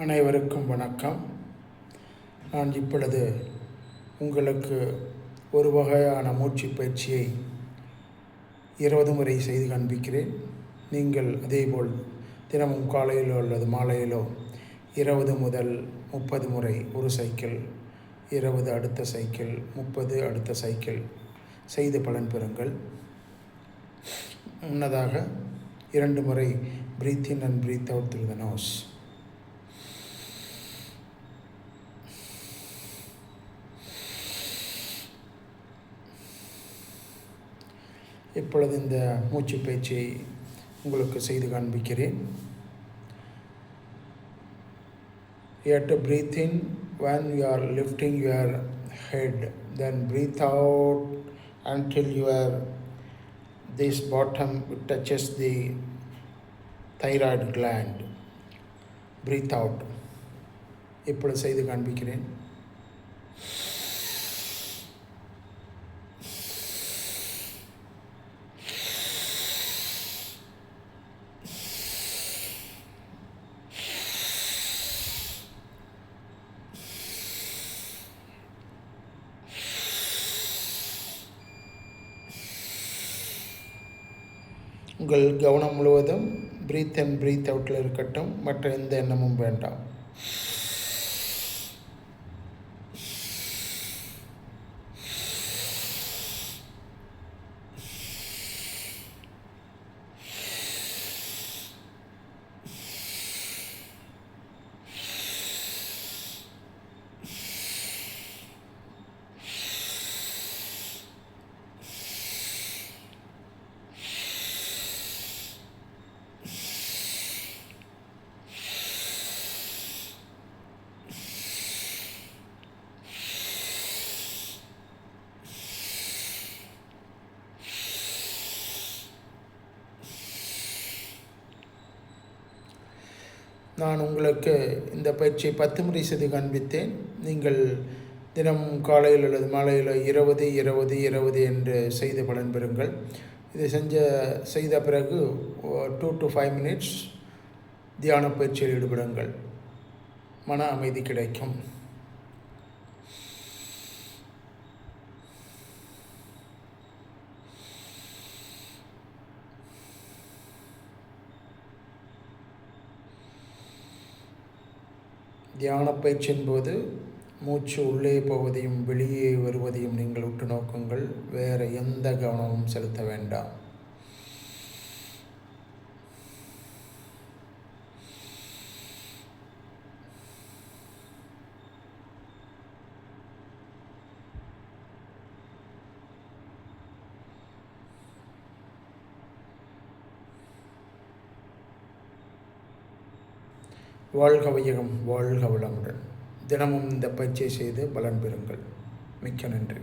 அனைவருக்கும் வணக்கம். நான் இப்பொழுது உங்களுக்கு ஒரு வகையான மூச்சு பயிற்சியை 20 முறை செய்து காண்பிக்கிறேன். நீங்கள் அதேபோல் தினமும் காலையிலோ அல்லது மாலையிலோ 20 முதல் 30 முறை ஒரு சைக்கிள், 20 அடுத்த சைக்கிள், 30 அடுத்த சைக்கிள் செய்து பலன் பெறுங்கள். முன்னதாக 2 முறை breathe in and breathe out through the nose. இப்பொழுது இந்த மூச்சு பயிற்சியை உங்களுக்கு செய்து காண்பிக்கிறேன். You have to breathe in when you are lifting your head, then breathe out until this bottom touches the thyroid gland. Breathe out. இப்பொழுது செய்து காண்பிக்கிறேன். உங்கள் கவனம் முழுவதும் பிரீத் அண்ட் பிரீத் அவுட்டில் இருக்கட்டும். மற்ற எந்த எண்ணமும் வேண்டாம். நான் உங்களுக்கு இந்த பயிற்சியை 10 முறை செய்து காண்பித்தேன். நீங்கள் தினமும் காலையில் அல்லது மாலையில் 20 20 20 என்று செய்து பலன் பெறுங்கள். இதை செய்த பிறகு 2 to 5 minutes தியான பயிற்சியில் ஈடுபடுங்கள். மன அமைதி கிடைக்கும். தியான பயிற்சியின் போது மூச்சு உள்ளே போவதையும் வெளியே வருவதையும் நீங்கள் உற்று நோக்குங்கள். வேறு எந்த கவனமும் செலுத்த வேண்டாம். வாழ்க வையகம், வாழ்க வளமுடன். தினமும் இந்த பயிற்சியை செய்து பலன் பெறுங்கள். மிக்க நன்றி.